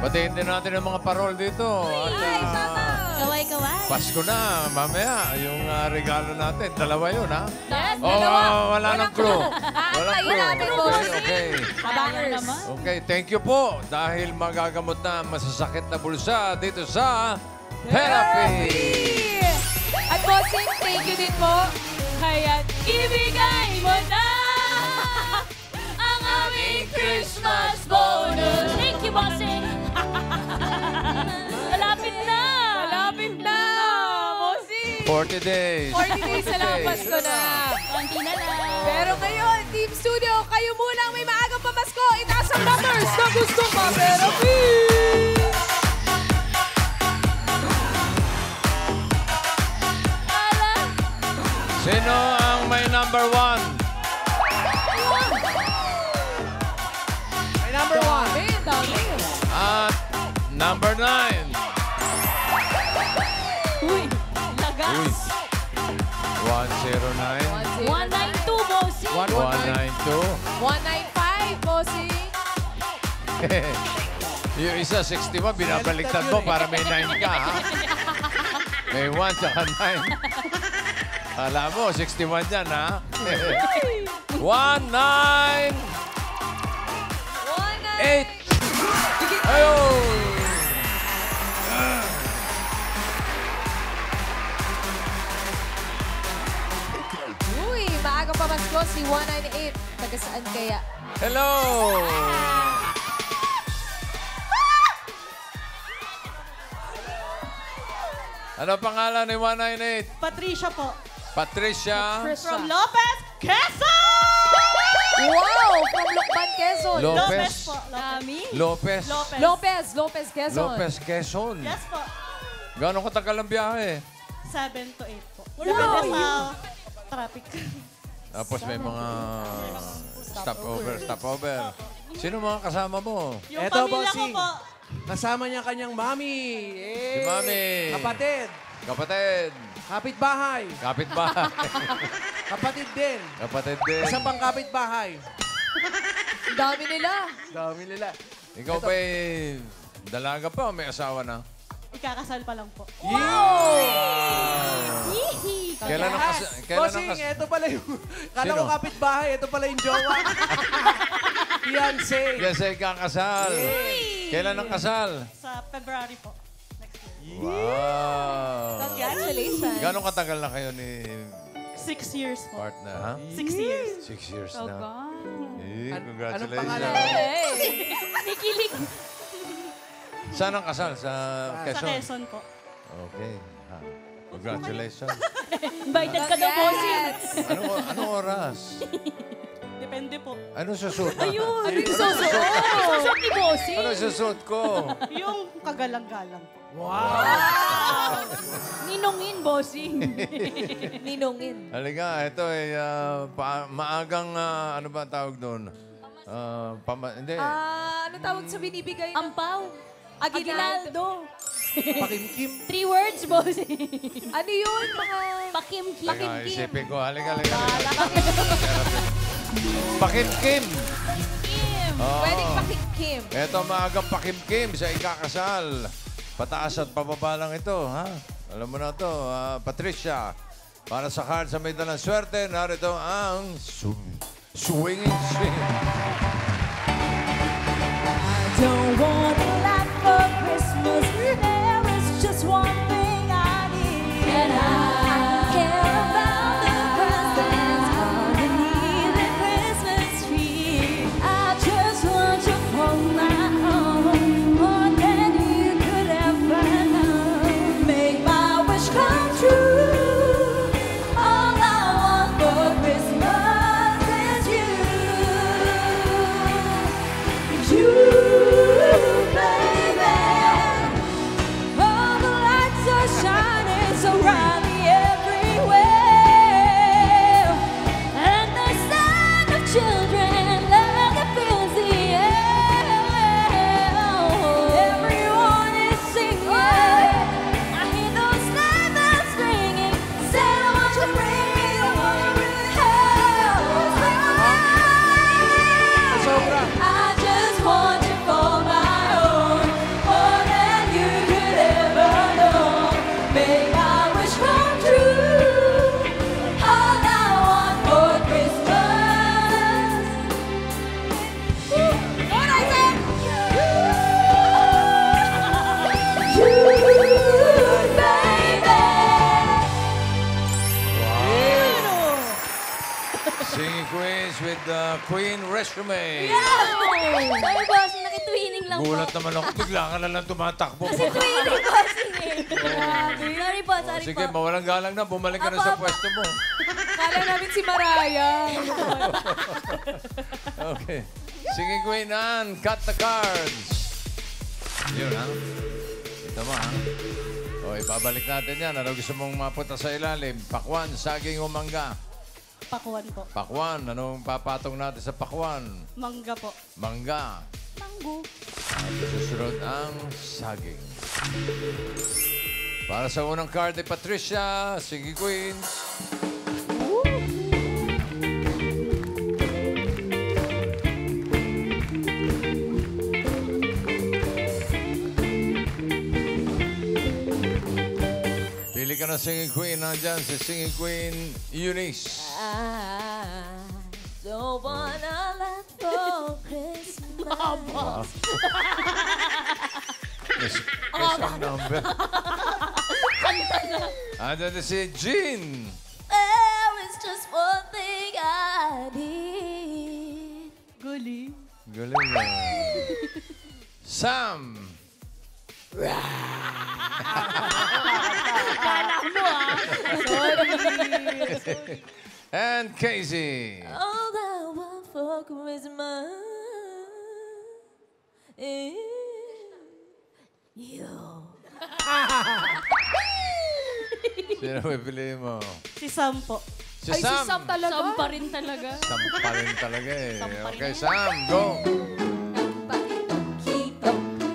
Batiin din natin ang mga parol dito. Kaway-kaway. Pasko na, mamaya, yung regalo natin. Dalawa yun, ha? Yes, Wala nang clue. Walang clue. natin, bossing. Okay. Abangers. Okay, thank you po. Dahil magagamot na masasakit na bulsa dito sa Therapy. At bossing, thank you din po. Kaya ibigay mo na ang aming Christmas bonus. Thank you, bossing. Malapit na. Malapit na, bossing. 40 days. 40 days na lang, Pasko na. Konti na lang. Pero ngayon, Team Studio, kayo muna ang may maagang pamasko. Itaas ang numbers na gusto mo, Therapy. Sino ang may number 1? May number 1. Dami. At number 9. Uy, lagas. 109. 192, bossing. 192. 195, bossing. Yung isa, 61, binabaliktad mo para may 9 ka, ha? May 1 tsaka 9. Alam mo, 61 yan, ha? 19. 8. Ayun! Uy, maagang pamasko si 198. Taga saan kaya? Hello! Ano pangalan ni 198? Patricia po. Patricia From Lopez, Quezon! Wow! From Lukban, Quezon. Lopez. po. Lopez. Lopez, Quezon. Lopez, Quezon. Yes po. Gano'ng katagal ang biyahe? 7 to 8 po. Wow. Depende sa traffic. Tapos may mga stopover. Sino mga kasama mo? Yung Eto, pamilya ko bossing. po. Kasama niya kanyang mami. Si Mami. Kapatid. Kapatid. Kapitbahay. Kapitbahay. Kapatid din. Kapatid din. Isa pang kapitbahay. Dami nila. Dami nila. Ikaw ba'y dalaga pa o may asawa na? Ikakasal pa lang po. Kailan ang Bossing, ito pala yung... Kala ko Sino? kapitbahay, ito pala yung jowa. Fiancé. Kasi kakasal. Kailan ang kasal? Sa February po. Next year. Wow. Congratulations. Gano'ng katagal na kayo ni 6 years po. partner, ha? 6 years. 6 years na. Anong Congratulations. pangalan? Hey! Nikilig. Saan ang kasal? Sa Sa Quezon? Quezon po. Okay. Congratulations. Invited ka daw, bossing. Anong oras? Depende po. Anong susuot? Ano yung susuot? Susuot ni bossing. Anong susuot ko? Yung kagalang-galang po. Ninongin, bossing. Ninongin. Halika, ito ay maagang, ano ba ang tawag doon? Hindi. Ano tawag sa binibigay? Ampaw. Aguinaldo. Pakimkim. 3 words, bossing. Ano yun? Mga... Pakimkim. Halika, isipin ko. Halika. Pakimkim. Pwedeng pakimkim. Ito maagang pakimkim sa ikakasal. Pataas at pababa lang ito, ha? Alam mo na ito, Patricia. Para sa card sa may dalang swerte, narito ang swinging swing. Don't want a lot for Christmas. There is just one thing I need. And I care about the presents underneath the Christmas tree. I just want you for my own, more than you could ever know. Make my wish come true. All I want for Christmas is you. Queens with Queen Resume. Sorry, bossing. Nakitwining lang po. Gulat naman ako. Bigla ka na lang tumatakbo. Kasi twining, bossing eh. Sorry po, sorry po. Sige, mawalang galang na. Bumalik ka na sa pwesto mo. Kala namin si Mariah. Okay. Sige, Queen Anne. Cut the cards. Yun, ha? Ito mo, ha? O, ibabalik natin yan. Ano gusto mong mapunta sa ilalim? Pakwan, saging o mangga? Pakuan po. Pakwan. Anong papatong natin sa pakwan? Mangga po. Mangga. Mango. At susunod ang saging. Para sa unang card ni Patricia, sige, Queens. Pili ka na singing queen. Nandyan si singing queen Eunice. I don't wanna let for Christmas. Isang number. Andyan na si Jean. There is just one thing I need. Guli. Galing na. Sam. And Casey. All I want for Christmas is you. Sino pipiliin mo? Si Sam po. Si Ay, si Sam. Sam talaga. Sam pa rin talaga. Sam pa rin talaga eh. Sam pa rin Okay, yan. Sam, go. Pakikito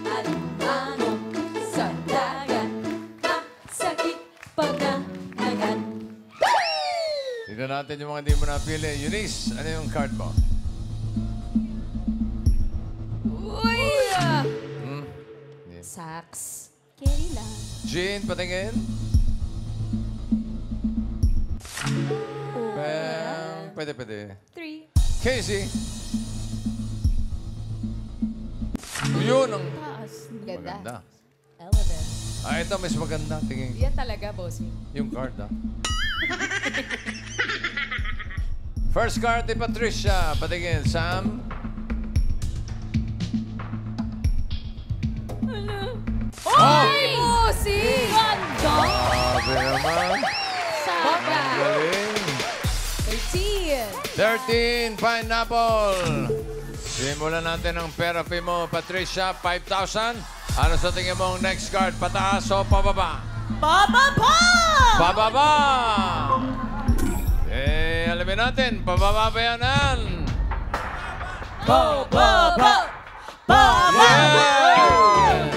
at ano sa dagat. Masakit pag nanagat. Tignan natin yung mga hindi mo napili. Eunice, ano yung card mo? Uy! Hmm? Yeah. Sax. Carry lang. Jean, patingin. Pwede. 3. Casey. Yun ang Taas. maganda. Element. Ito, mas maganda. Tingin Yan talaga, bossing. yung card, ha? First card ni Patricia. Patingin, Sam. Ay! Bossing! Ganda! Sabi naman. Saga! Galing. 13. 13, pineapple. Simulan natin ang therapy mo, Patricia. 5,000. Ano sa tingin mo ang next card? Pataas o pababa? Bababa! Pababa! Alamin natin. Pababa ba yan, Ann? Bababa! Bababa! Yeah!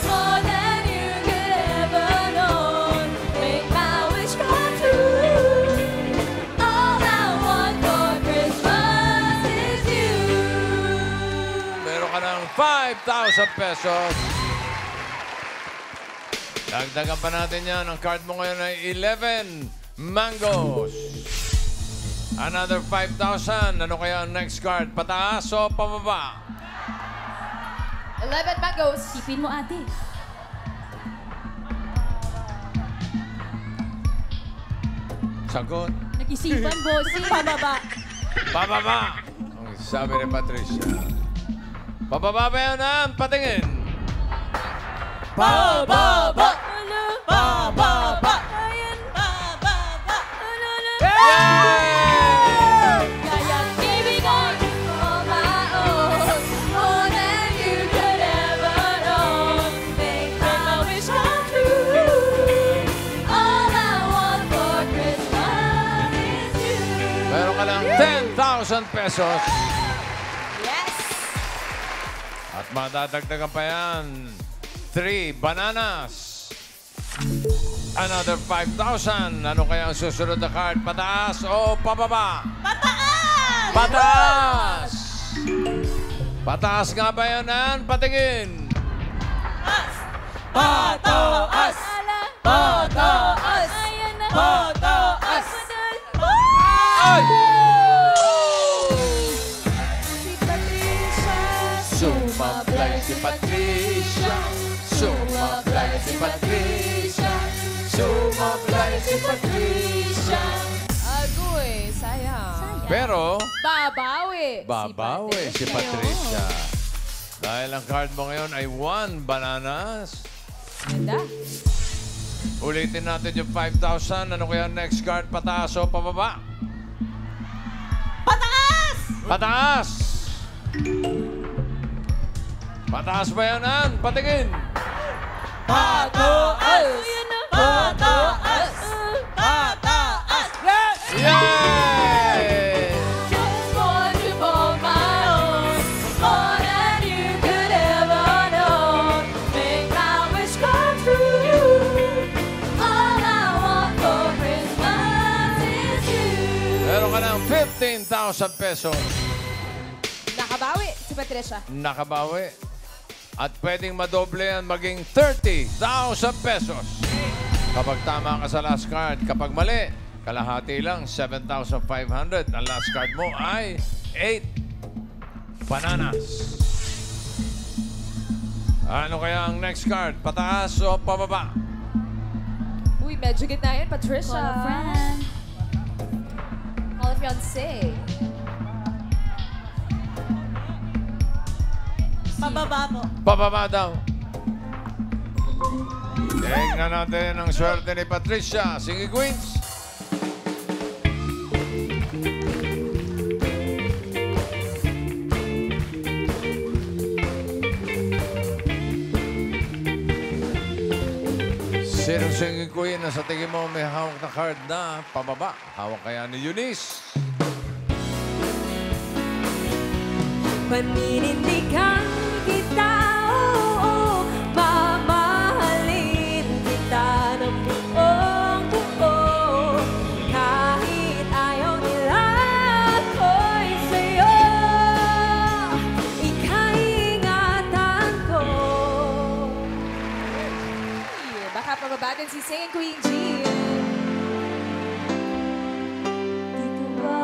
More than you could ever know. Make my wish come true. All I want for Christmas is you. Meron ka ng 5,000 pesos. Dagdagan pa natin yan. Ang card mo ngayon ay 11 mangoes. Another 5,000. Ano kaya ang next card? Pataas o pababa? 11 mangoes. Tipin mo, ate. Sagot. Nag-isipan, bossing. Bababa! Pababa. Ang sabi ni Patricia. Pababa ba yan, Ann? Patingin. Bababa! Ano? Bababa! Ayan. Bababa! Kayang ibigay all my own. More than you could ever know. Make my wish come true. All I want for Christmas is you. Meron ka ng 10,000 pesos. Yes! At madadagdagan pa yan. 3 bananas. Another 5,000. Ano kaya ang susunod na card? Pataas o pababa? Pataas! Pataas! Pataas nga ba yan, Ann? Patingin. Pataas! Pataas! Ayan na. Pataas! Ay! Si Patricia. Sumablay si Patricia. Sumablay si Patricia. Sumablay si Patricia. Pero, Babawi. babawi si Patricia. Dahil ang card mo ngayon ay 1 bananas. Ganda. Ulitin natin yung 5,000. Ano kaya next card? Pataas o pababa? Pataas! Pataas! Pataas ba yan, Ann? Patingin! Pataas! Ayan na. Pataas! Pataas! Yes! Yay! Just want you for my own, more than you could ever know. Make my wish come true. All I want for Christmas is you. Meron ka ng 15,000 pesos. Nakabawi si Patricia. Nakabawi. At pwedeng madoble yan maging 30,000 pesos. Kapag tama ka sa last card, kapag mali, kalahati lang, 7,500. Ang last card mo ay 8 bananas. Ano kaya ang next card? Pataas o pababa? Uy, medyo gitna yun, Patricia. Call a friend. Call a fiancé. Pababa po. Pababa daw. Tingnan natin ang swerte ni Patricia. Sige, Queens. Sinong singing queen na sa tingin mo may hawak na card na pababa? Hawak kaya ni Eunice? Paninindigan kita, oo, mamahalin kita ng buong buo. Kahit ayaw nila ako'y sa'yo, ika'y-ingatan ko. Baka pababa din si Singing Queen G. Dito ba?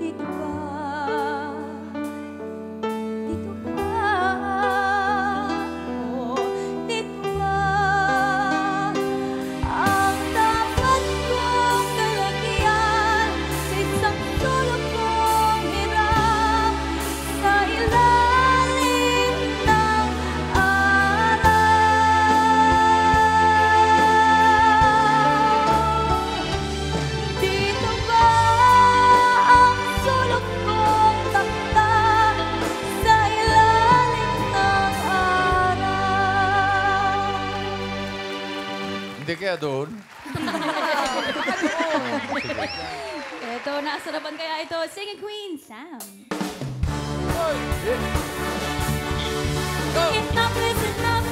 Dito ba? Dito ba? Oh, dito ba? Ang dapat kong kalagyan sa isang sulok kong hirap sa ilalim ng araw. Dito ba ang sulok kong takta sa ilalim ng araw? Hindi kaya doon? Ito, nasarapan kaya ito. Singing Queen, Sam. Enough is enough.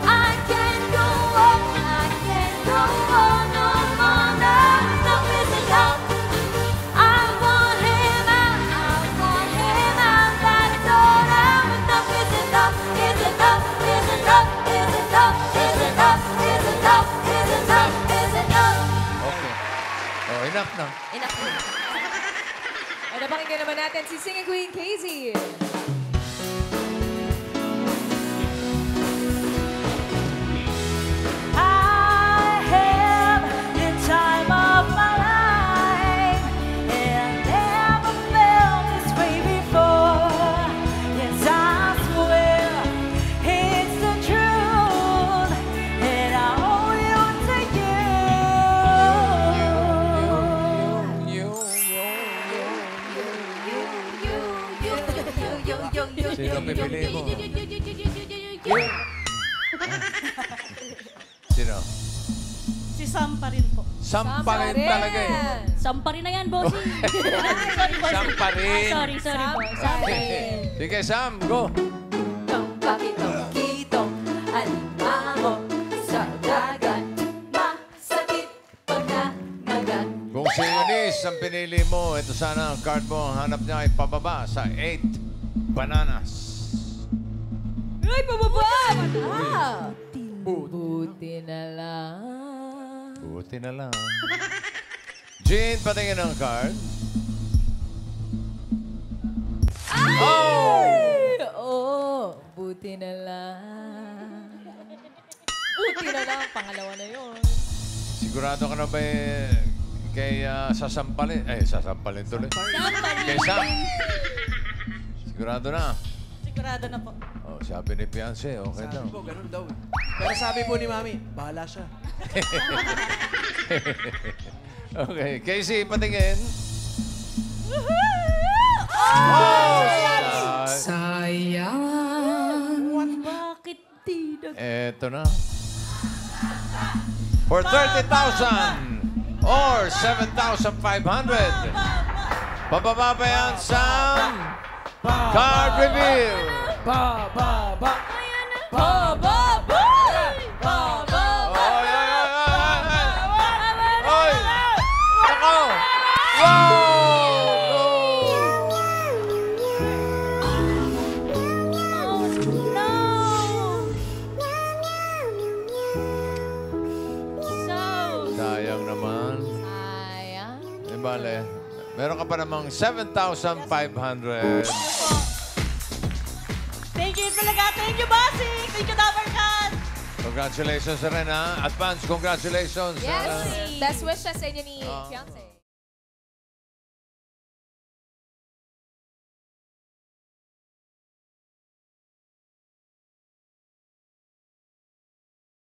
I can't go on. I can't go on no more. Enough is enough. I want him out. I want him out. That's all now. Enough is enough. Is enough. Is enough. Is enough. Is enough. Is enough. Is enough. Is enough. Okay. Oh, enough na. Ano pakinggan naman natin si Singing Queen Casey. I have the time of my life and never felt this way before. Yes, I swear it's the truth, and I owe you to you. Sino pipili mo? Sino? Si Sam pa rin po. Sampa rin talaga eh. Sampa rin na yan, bossy. Sorry, bossy. Sampa rin. Sorry po. Sampa rin. Sige, Sam, go. Kitong alimango sa dagat, masakit pag nanagat. Kung si Eunice ang pinili mo, ito sana ang card mo. Ang hanap niya ay pababa sa 8 bananas. Ay, pababa! Buti na lang. Buti na lang. Jean, patingin ang card. Ay! Oo, buti na lang. Buti na lang, pangalawa na yun. Sigurado ka na ba kay sasampalin. Sasampalin tuloy. Kay Sam. Sigurado na. Sigurado na po. Oh, sabi ni fiancé, okay daw. Sabi po, ganun daw. Pero sabi po ni Mami, bahala siya. Okay, Casey, patingin. Sayang. Bakit di Eto na. For 30,000 or 7,500. Pababa pa yan, Sam. Card reveal. Ba, ba, ba. Ba, ba, ba. Ba, ba, ba. Oy, oy, oy, oy, oy. Oy! Nako! Wow! Sayang naman. Sayang. Bale, meron ka pa namang 7,500. Thank you talaga. Thank you, Bossing. Thank you, Dabarkan. Congratulations rin, ha? Advance congratulations. Yes. Best wishes sa inyo ni fiancé.